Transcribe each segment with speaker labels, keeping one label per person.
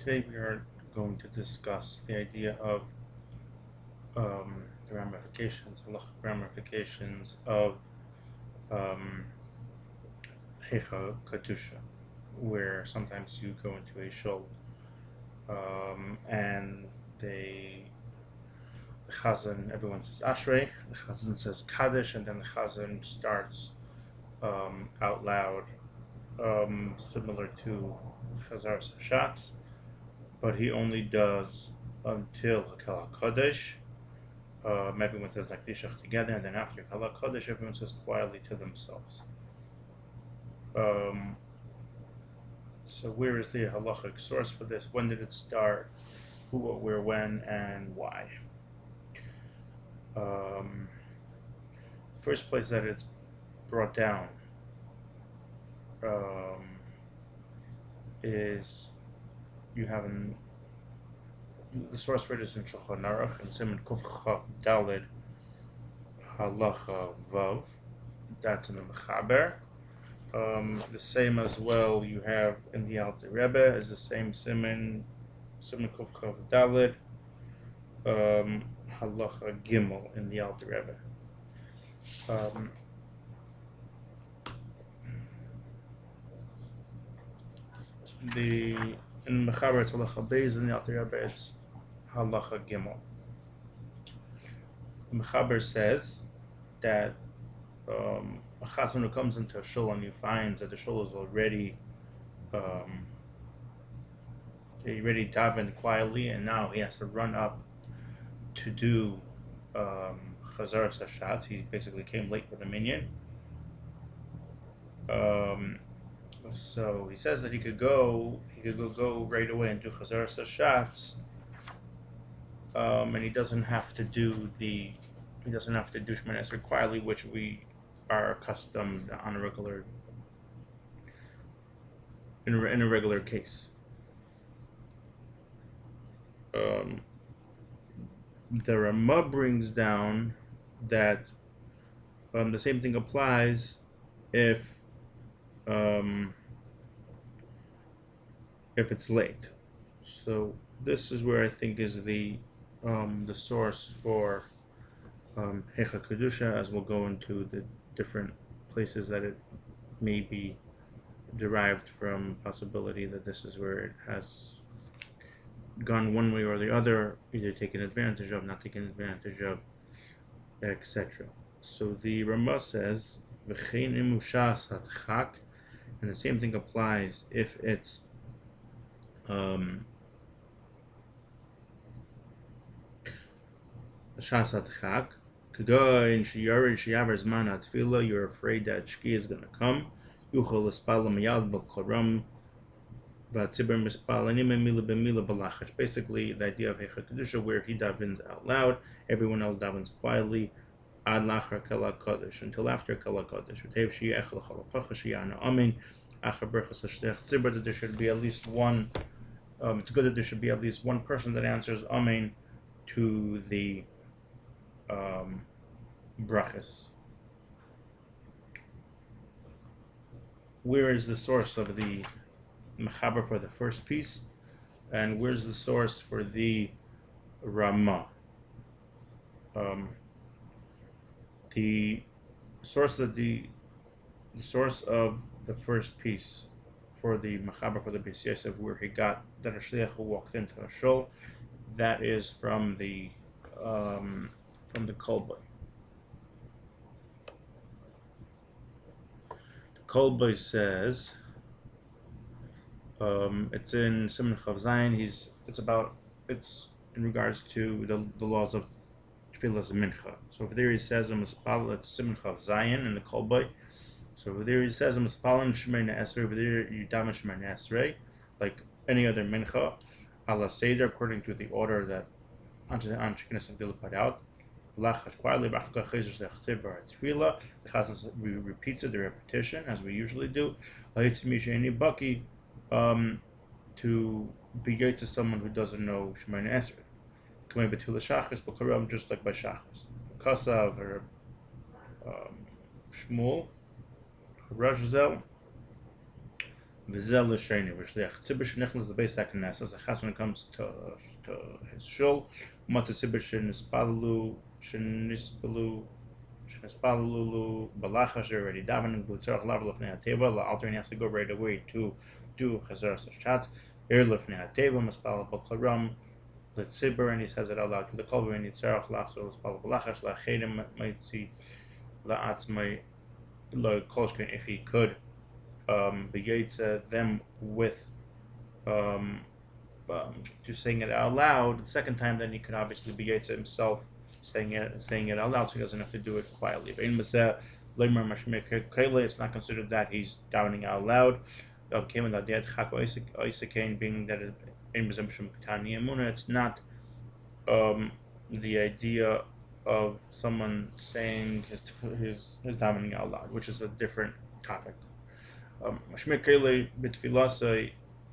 Speaker 1: Today we are going to discuss the idea of the ramifications, halachic ramifications of um, Heicha Kadusha, where sometimes you go into a shul and the chazan, everyone says Ashrei, the chazan says Kaddish, and then the chazan starts out loud, similar to Chazar Sashatz, but he only does until Hakala Kodesh. Everyone says like Dishach together, and then after Hakala Kodesh, everyone says quietly to themselves. So where is the halachic source for this? When did it start? Who, what, where, when, and why? The first place that it's brought down is you have the source for it is in Shulchan Aruch in Siman Kuf Chav Daled Halacha Vav. That's in the Mechaber. The same as well you have in the Alter Rebbe is the same Siman Kuf Chav Daled Halacha Gimel in the Alter Rebbe. In Mechaber it's Halacha Beis, in the Alter Rebbe it's Halacha Gimel. Mechaber says that a chazan who comes into a shul and he finds that the shul is already davened quietly, and now he has to run up to do chazar sashatz. He basically came late for the minyan. So he says that he could go right away and do chazar sashatz, and he doesn't have to do Shemona Esrei quietly, which we are accustomed on a regular in a regular case. The Ramah brings down that the same thing applies if it's late. So this is where I think is the source for Heicha kedusha, as we'll go into the different places that it may be derived from, possibility that this is where it has gone one way or the other, either taken advantage of, not taken advantage of, etc. So the Ramah says, "V'chein imushas hatchak," and the same thing applies if it's shas hatchak. You're afraid that Shki is going to come. Basically, the idea of Heicha Kedusha, where he davens out loud, everyone else davens quietly, until after Kala Kodesh. That there should be at least one. It's good that there should be at least one person that answers Amen to the brachas. Where is the source of the Mechaber for the first piece, and where's the source for the Ramah? The source of the first piece for the Mechaber for the Beis Yosef, where he got that a shliach who walked into a shul, that is from the Kolboy. The Kolboy says, it's in Siman Chav Zayin. It's in regards to the laws of Tfilas Mincha. So over there he says it's Siman Chav Zayin in the Kolboy. So over there he says Mispalin Shemona Esrei. Over there you daven Shemona Esrei like any other Mincha, ala Seder, according to the order that Anshe Knesset Gdila put out. The Chazan repeats it, the repetition, as we usually do. To be yet to someone who doesn't know Shemona Esrei. Just like by Shachas. Kasav or Shmuel, Rajzel, V'zel l'sheni v'shliach tzibur shenichnas l'beis haKnesses. As a chas when it comes to his shul, umat tzibur shenispalulu balacha already davening b'tzarach lav l'fnei hateva. La'alter he has to go right away to do chazaras hashatz. L'fnei hateva mispal b'klaram l'tzibur, and he says it aloud to the kol v'en yitzarach lachzor l'spal balacha shla'chedim mitzzi la'atzmai lo kolshkein, if he could the Heiceh them with to saying it out loud. The second time, then he could obviously be Heiceh himself saying it out loud, so he doesn't have to do it quietly. It's not considered that he's davening out loud. Being that it's not the idea of someone saying his davening out loud, which is a different topic.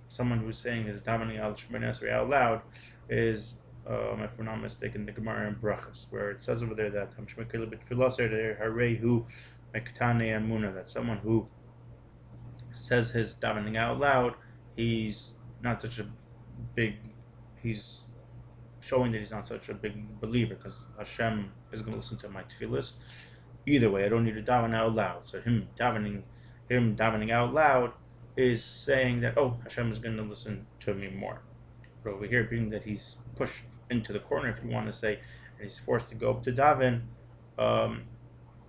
Speaker 1: Someone who's saying his davening al Shemoneh Esrei out loud is, if we're not mistaken, the Gemara in Brachas, where it says over there that that someone who says his davening out loud, he's showing that he's not such a big believer, because Hashem is going to listen to my tefillas. Either way, I don't need to daven out loud. So him davening out loud is saying that, oh, Hashem is going to listen to me more. But over here, being that he's pushed into the corner, if you want to say, and he's forced to go up to daven,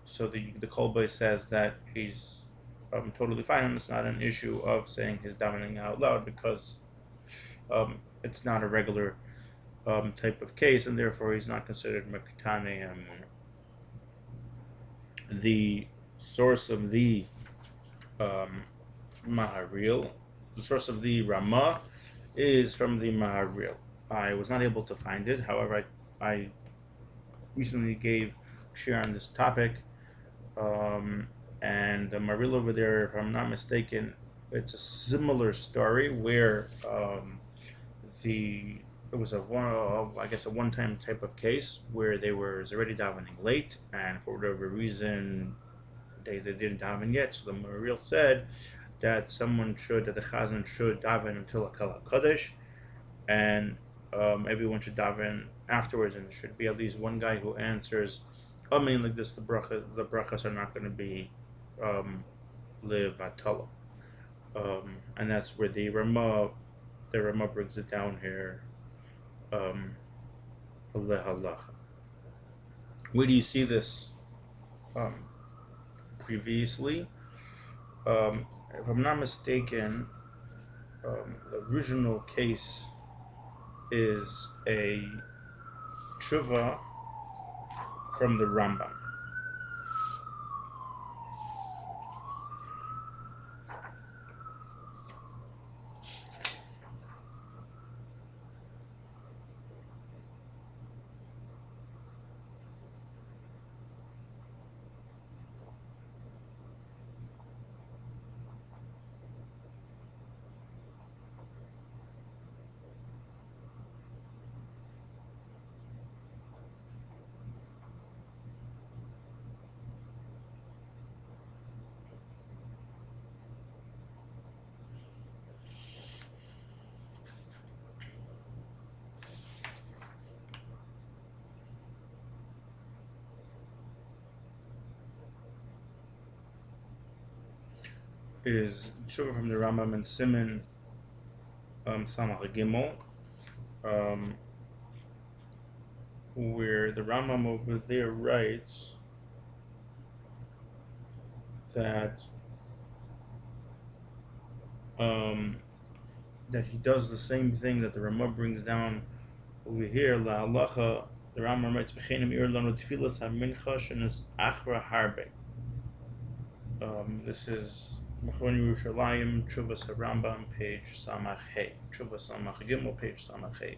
Speaker 1: so the Kol Boy says that he's totally fine, and it's not an issue of saying his davening out loud, because it's not a regular type of case, and therefore he's not considered Mekatane Amun. The source of the Maharil, the source of the Ramah, is from the Maharil. I was not able to find it. However, I recently gave share on this topic, and the Maharil over there, if I'm not mistaken, it's a similar story where it was a one-time type of case where they were already davening late, and for whatever reason they didn't daven yet. So the Maharil said that the Chazan should daven until Akal HaKadosh, and everyone should daven afterwards, and there should be at least one guy who answers Amen like this. The brachas are not going to be live atala, and that's where the Ramah brings it down here. Halacah. Where do you see this previously? If I'm not mistaken, the original case is a tshuva from the Rambam. Is tshuva from the Rambam and Siman Samach Gimel, where the Rambam over there writes that that he does the same thing that the Ramah brings down over here. Halacah, the Rambam writes, "V'chenim ir lanu tefillas hamincha shenes achra harbe." This is Machon Yerushalayim, Chuvas Rambam, page Samach Hey. Chuvas Samach Gimel, page Samach Hey.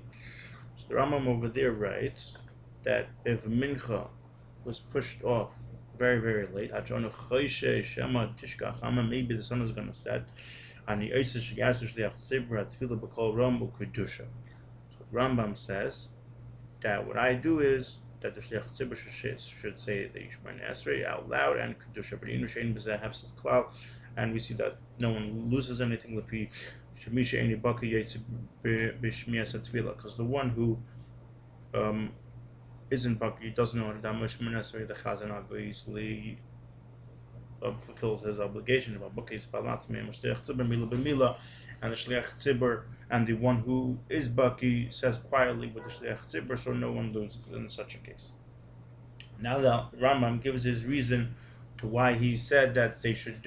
Speaker 1: So the Rambam over there writes that if Mincha was pushed off very, very late, maybe the sun is going to set, and the Heiceh kedusha. So Rambam says that what I do is that the Shliach Tzibur should say the Shemoneh Esrei out loud and kedusha, but Inushain B'zeh Hefsed Klal, and we see that no one loses anything because the one who isn't baki doesn't know that much necessarily. The chazan obviously fulfills his obligation about baki and the shliach tzibur, and the one who is baki says quietly with the shliach tzibur, so no one loses in such a case. Now the Rambam gives his reason to why he said that they should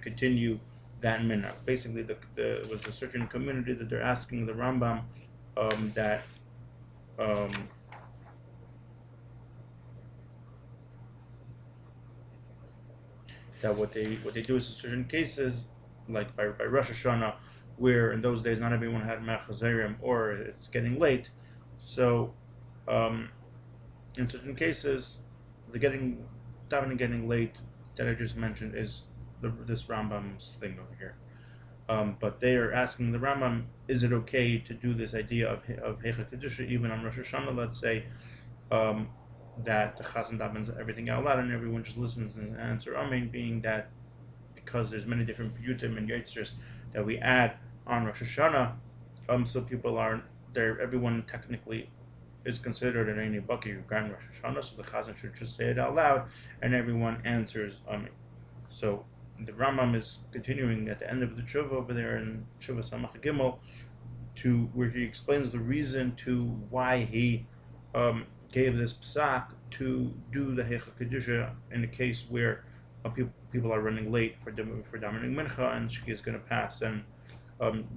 Speaker 1: continue that minhag. Basically, it was a certain community that they're asking the Rambam that what they do is in certain cases, like by Rosh Hashanah, where in those days not everyone had mechazerim or it's getting late, so in certain cases, the davening getting late that I just mentioned is this Rambam's thing over here. But they are asking the Rambam, is it okay to do this idea of Heicha kedusha even on Rosh Hashanah? Let's say that the Chazan davens everything out loud and everyone just listens and answer Amen, being that because there's many different piyutim and yitzers that we add on Rosh Hashanah, so people are there. Everyone technically is considered an Eini Baki regarding Rosh Hashanah, so the Chazan should just say it out loud, and everyone answers Amen. So the Rambam is continuing at the end of the Tshuva over there in Tshuva Samach Gimel, to where he explains the reason to why he gave this psak to do the Heicha kedusha in a case where people are running late for davening mincha and Shki is going to pass, and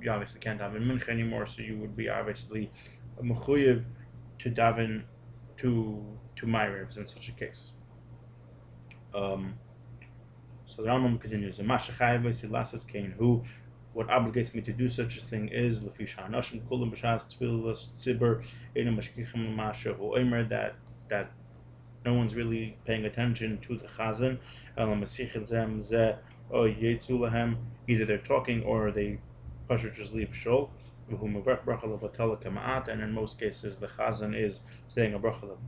Speaker 1: you obviously can't daven mincha anymore, so you would be obviously mechuyev to daven to Ma'ariv in such a case. So the Rambam continues, who what obligates me to do such a thing is that no one's really paying attention to the chazan. Either they're talking or they just leave shul. And in most cases, the chazan is saying a bracha of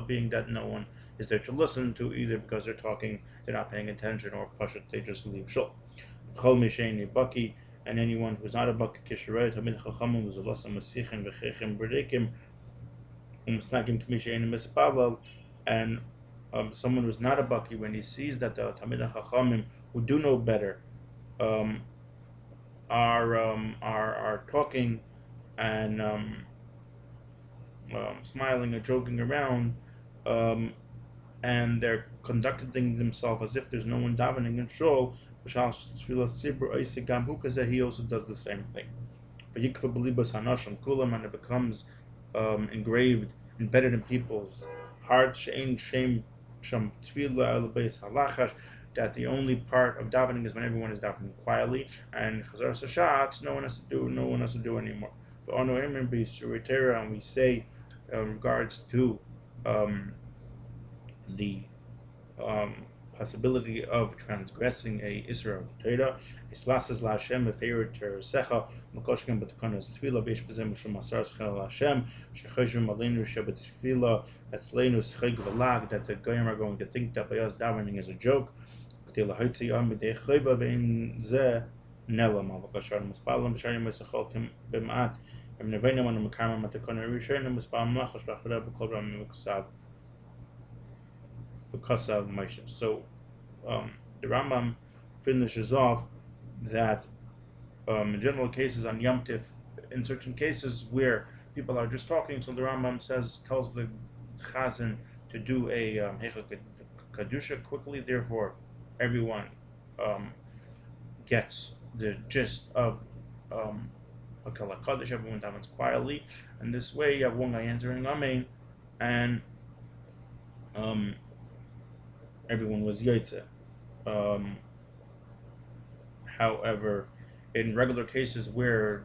Speaker 1: being that no one is there to listen to, either because they're talking, they're not paying attention, or pashut, they just leave shul. Baki, and anyone who's not a baki kishrei tamid chachamim who's a lasa masichin v'chechem b'reikim u'misnakim k'mishein mispalal, and someone who's not a baki, when he sees that the tamid chachamim who do know better are talking and smiling or joking around, and they're conducting themselves as if there's no one davening in shul, he also does the same thing. And it becomes engraved, embedded in people's hearts, that the only part of davening is when everyone is davening quietly, and no one has to do anymore. And we say in regards to the possibility of transgressing a Isra of Torah, Islasas la Hashem befeir teresecha, Makoshkem betkanas tefila veish bezem mishum asar schel la Hashem, shechayshim alenu shebet tefila etzleinu scheg v'lag, that the goyim are going to think that by us davening is a joke. K'tei lahotzi am b'dei chayva ve'in zeh nelam avakashar mispalam b'sharim mesachol b'maat em neveinam anu mekarma matakona rishonim mispalam lachash v'achara b'kol ram miksav. So the Rambam finishes off that in general cases on Yom Tif, in certain cases where people are just talking, so the Rambam tells the Chazan to do a Heicha kedusha quickly. Therefore, everyone gets the gist of Kadusah. Everyone davens quietly, and this way you have one guy answering Amen, and everyone was Heiceh. However, in regular cases where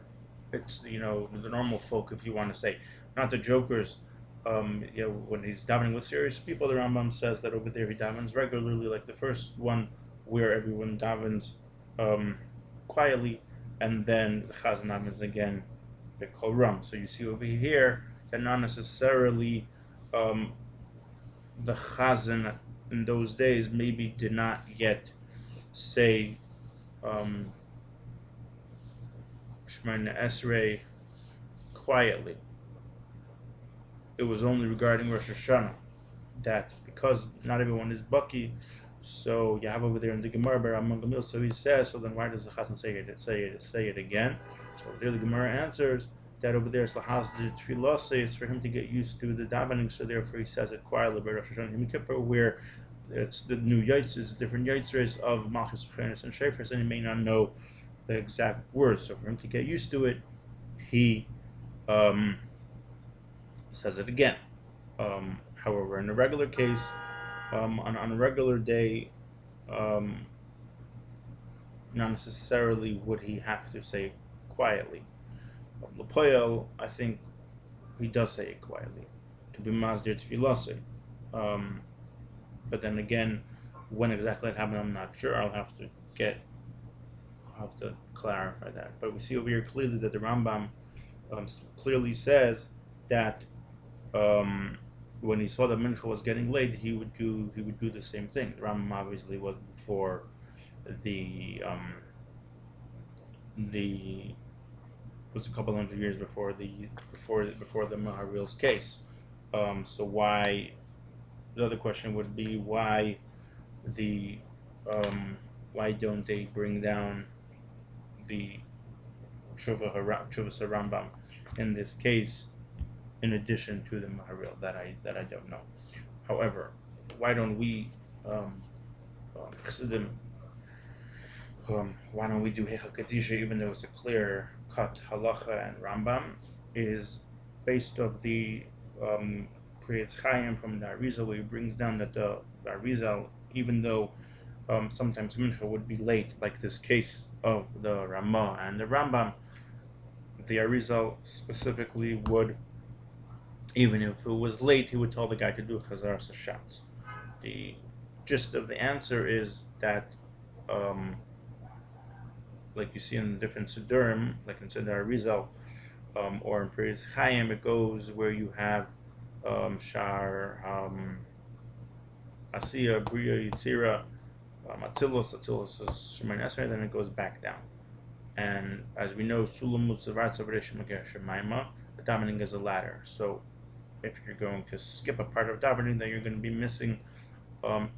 Speaker 1: it's the normal folk, if you want to say, not the jokers, when he's davening with serious people, the Rambam says that over there he davens regularly, like the first one where everyone davens quietly, and then the Chazan davens again b'kol ram. So you see over here that not necessarily the Chazan in those days maybe did not yet say Shemona Esrei quietly. It was only regarding Rosh Hashanah that because not everyone is Bucky, so you have over there in the Gemara among the so he says, so then why does the Chazan say it again? So there the Gemara answers that over there it's lahas the tefillah, it's for him to get used to the davening, so therefore he says it quietly by Rosh Hashanah Yom Kippur, where it's the new Yitzes, different Yitzes of Malchus and Shefers, and he may not know the exact words. So for him to get used to it, he says it again. However, in a regular case, on a regular day, not necessarily would he have to say it quietly. L'poyel, I think he does say it quietly to be masdir tefillah. But then again, when exactly it happened, I'm not sure. I'll have to clarify that. But we see over here clearly that the Rambam clearly says that when he saw that mincha was getting late, he would do the same thing. The Rambam obviously was before the was a couple hundred years before the Maharil's case. So why? The other question would be why don't they bring down the Chuvas Rambam in this case, in addition to the Maharil? That I don't know. However, why don't we why don't we do Heicha Kedusha, even though it's a clear cut Halacah and Rambam is based off the Priyetz Chaim from the Arizal, where he brings down that the Arizal, even though sometimes Mincha would be late, like this case of the Ramah and the Rambam, the Arizal specifically would, even if it was late, he would tell the guy to do Chazar Sashatz. The gist of the answer is that, like you see in different Sidurim, like in Siddur Arizal, or in Priyetz Chaim, it goes where you have Shar Asiya, Bria, Yitzira, Atzilus is Shemin Esrei, then it goes back down. And as we know, Sulam Mutzavat Savareshim Shemaima, the davening is a ladder. So if you're going to skip a part of davening, then you're going to be missing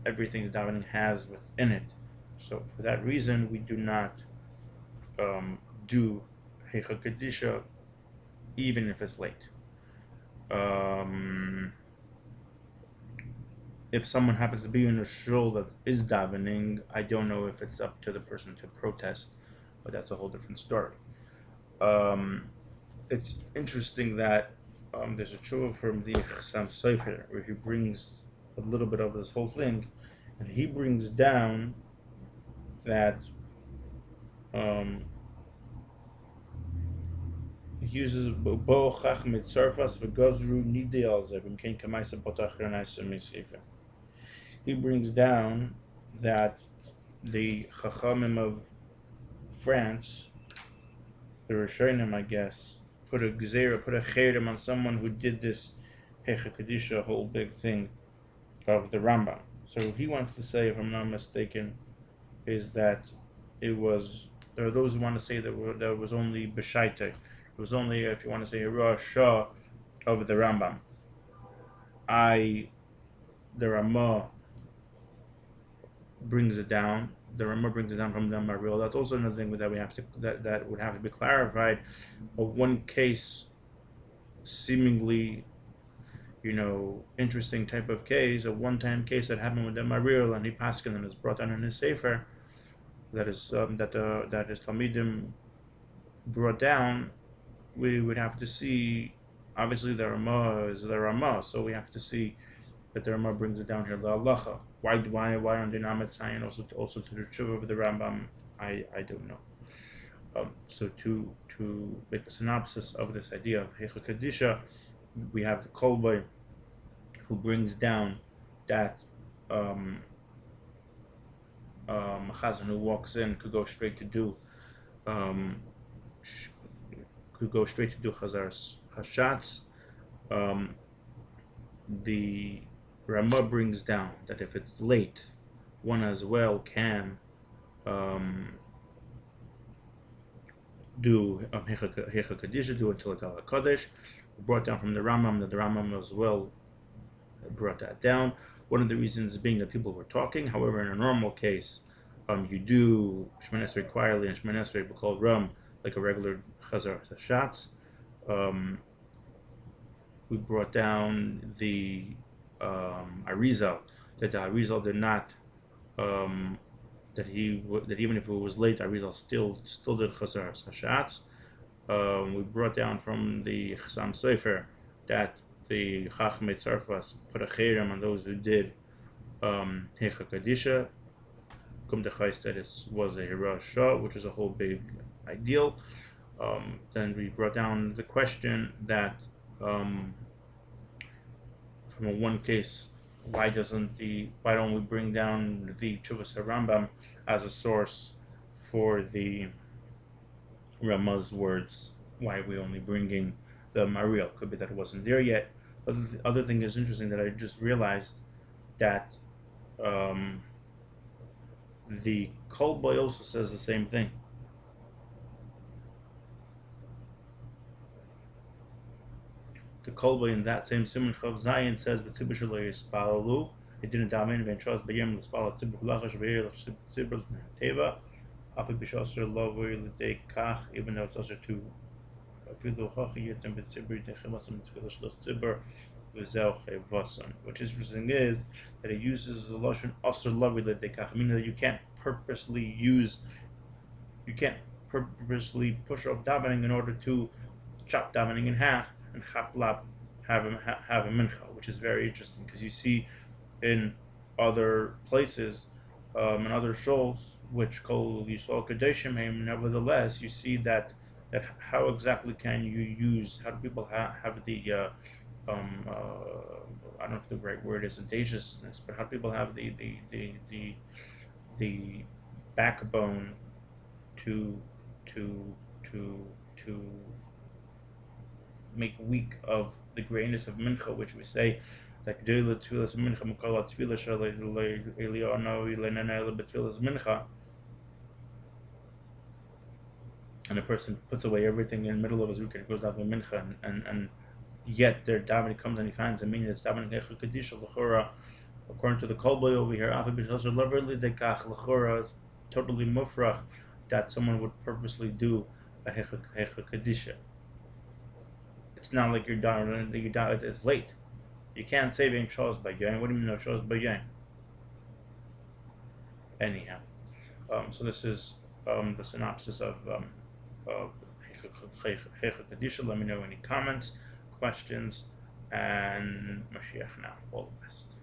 Speaker 1: everything the davening has within it. So for that reason, we do not do Heicha Kedusha even if it's late. If someone happens to be in a shul that is davening, I don't know if it's up to the person to protest, but that's a whole different story. It's interesting that there's a tshuva from the Chassam Sofer where he brings a little bit of this whole thing, and he brings down that he uses bo chach mitzarfas v'gozru nidei al zeh v'mkein kamaisa potach ranaysa misefer. He brings down that the Chachamim of France, the Rishonim, I guess, put a cherem on someone who did this Heicha Kedusha, whole big thing of the Rambam. So he wants to say, if I'm not mistaken, is that it was, there are those who want to say that there was only B'shaita. It was only, if you want to say, a Rosh Shah of the Rambam. The Ramah brings it down. The Ramah brings it down from the Maril. That's also another thing that we have to that would have to be clarified. But one case, seemingly, interesting type of case, a one-time case that happened with the Maril, and he paskin and is brought down in his sefer. That is that is Talmidim brought down. We would have to see. Obviously, the Ramah is the Ramah, so we have to see that the Ramah brings it down here. The Halacha. Why on the Namet Zayin also to the Tshuva of the Rambam? I don't know. So to make a synopsis of this idea of Heicha Kedusha, we have the Kolboy who brings down that Chazan who walks in could go straight to do Chazar Hashatz. The Ramah brings down that if it's late, one as well can do Heicha Kadusha, do until a Kodesh. Brought down from the Rambam that the Rambam as well brought that down. One of the reasons being that people were talking. However, in a normal case, you do Shemon Esrei quietly and Shemon Esrei B'Kol Ram like a regular Chazar Hashatz. We brought down the Arizal, that the Arizal did not that even if it was late, Arizal still did Chazar Hashatz. We brought down from the Chasam Sofer that the Chachmei Tzarfas put a cherem on those who did Heicha Kadisha. Kum Dechais that it was a Hira Shah, which is a whole big ideal. Then we brought down the question that from a one case, why don't we bring down the Chuvas HaRambam as a source for the Ramah's words? Why are we only bringing the Mariel? Could be that it wasn't there yet. But the other thing is interesting that I just realized that the Kol Boy also says the same thing. The Kol Boy in that same Simon Chav Zayin says "V'tzibur shelo yispalalu." It didn't daven v'enshos b'yom l'spal tzibur lachash v'yir tzibur l'teva. Afi b'shosher lovui l'dei kach, even though it's also to afilu hachi yitzim b'tzibur dechilasam tzvila shloch tzibur v'zeu chevasam. Which is interesting is that it uses the lashon aser lovui l'dei kach, meaning that you can't purposely push off davening in order to chop davening in half and chaplap have a mincha, which is very interesting because you see in other places, in other shows, which call Yisrael Kadeshim, nevertheless, you see that how exactly can you use? How do people have the I don't know if the right word is audaciousness, but how do people have the backbone to make weak of the greatness of mincha, which we say that mincha, and a person puts away everything in the middle of his weekend, goes down to mincha, and yet their davening comes and he finds a meaning that's davening Heicha Kadisha l'chora, according to the Kol Boy over here, totally mufrach that someone would purposely do a Heicha Kadisha. It's not like you're done. It's late. You can't say being chose by Yain. What do you mean no chose by Yain? Anyhow, so this is the synopsis of Heicha Kadisha. Let me know any comments, questions, and Mashiach now. All the best.